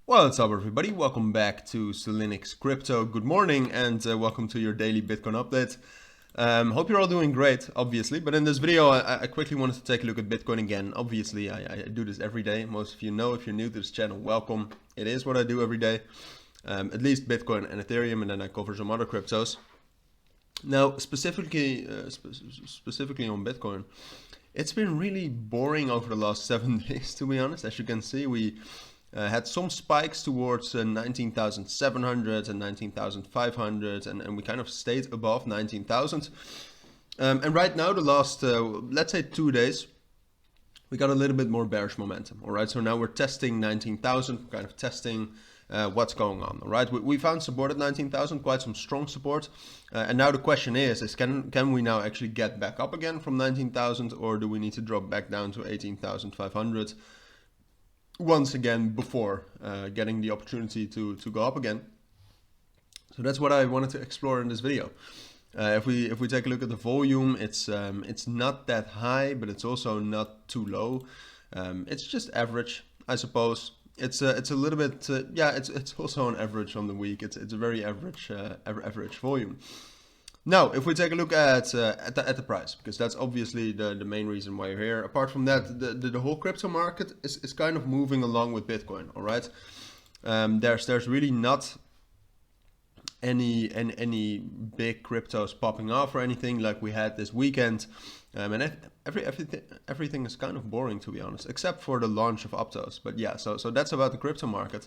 What's up, everybody? Welcome back to Cilinix Crypto. Good morning and welcome to your daily Bitcoin update. Hope you're all doing great, obviously, but in this video I quickly wanted to take a look at Bitcoin again. Obviously, I do this every day. Most of you know. If you're new to this channel, welcome. It is what I do every day, at least Bitcoin and Ethereum, and then I cover some other cryptos. Now, specifically on Bitcoin, it's been really boring over the last 7 days, to be honest. As you can see, we had some spikes towards 19,700 and 19,500, and we kind of stayed above 19,000. And right now, the last, let's say 2 days, we got a little bit more bearish momentum. All right, so now we're testing 19,000, kind of testing what's going on. All right, we found support at 19,000, quite some strong support. And now the question is can we now actually get back up again from 19,000, or do we need to drop back down to 18,500? Once again before getting the opportunity to go up again. So that's what I wanted to explore in this video. If we take a look at the volume, it's not that high, but it's also not too low. It's just average, I suppose. It's a little bit it's also an average on the week. It's a very average average volume. Now, if we take a look at the price, because that's obviously the main reason why you're here. Apart from that, the whole crypto market is kind of moving along with Bitcoin. All right, there's really not any big cryptos popping off or anything like we had this weekend, and everything is kind of boring, to be honest, except for the launch of Aptos. But yeah, so that's about the crypto market.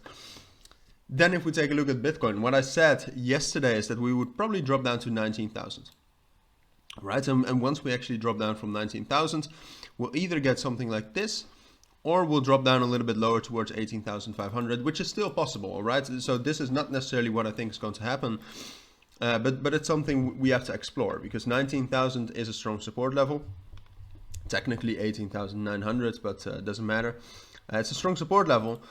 Then if we take a look at Bitcoin, what I said yesterday is that we would probably drop down to 19,000. Right, and once we actually drop down from 19,000, we'll either get something like this, or we'll drop down a little bit lower towards 18,500, which is still possible, all right? So this is not necessarily what I think is going to happen, but it's something we have to explore, because 19,000 is a strong support level. Technically 18,900, but it doesn't matter. It's a strong support level.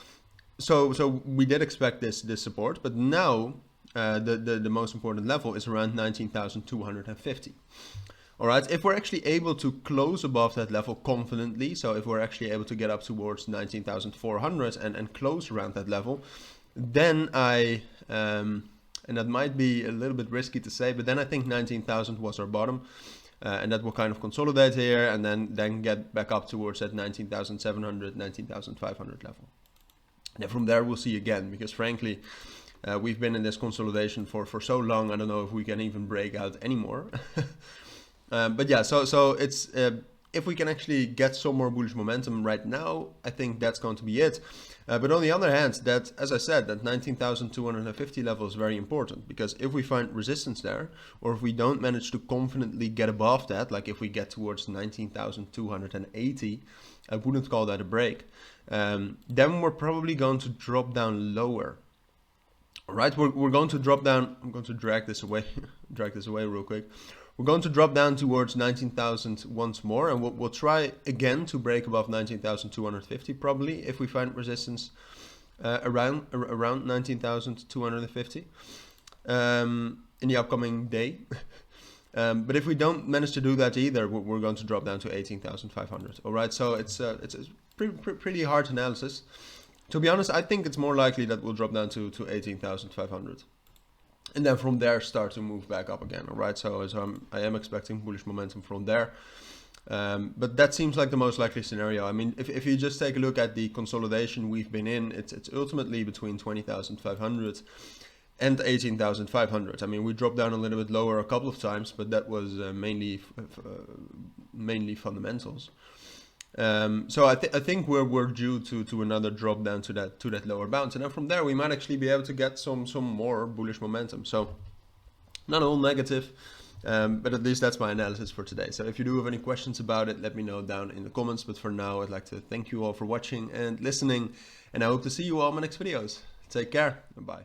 So we did expect this support, but now the most important level is around 19,250. All right, if we're actually able to close above that level confidently, so if we're actually able to get up towards 19,400 and close around that level, then and that might be a little bit risky to say, but then I think 19,000 was our bottom. And that will kind of consolidate here and then get back up towards that 19,700, 19,500 level. And from there we'll see again, because frankly, we've been in this consolidation for so long, I don't know if we can even break out anymore. But yeah, so it's if we can actually get some more bullish momentum right now, I think that's going to be it. But on the other hand, that, as I said, that 19,250 level is very important, because if we find resistance there, or if we don't manage to confidently get above that, like if we get towards 19,280, I wouldn't call that a break. Then we're probably going to drop down lower. All right, we're going to drop down. I'm going to drag this away real quick. We're going to drop down towards 19,000 once more, and we'll try again to break above 19,250 probably if we find resistance around 19,250 in the upcoming day. But if we don't manage to do that either, we're going to drop down to 18,500. All right, so it's pretty hard analysis. To be honest, I think it's more likely that we'll drop down to 18,500. And then from there start to move back up again. All right, so I am expecting bullish momentum from there. But that seems like the most likely scenario. I mean, if you just take a look at the consolidation we've been in, it's ultimately between 20,500 and 18,500. I mean, we dropped down a little bit lower a couple of times, but that was mainly fundamentals. So I think we're due to another drop down to that lower bounce, and then from there we might actually be able to get some more bullish momentum. So not all negative, but at least that's my analysis for today. So if you do have any questions about it, let me know down in the comments. But for now, I'd like to thank you all for watching and listening, and I hope to see you all in my next videos. Take care, and bye.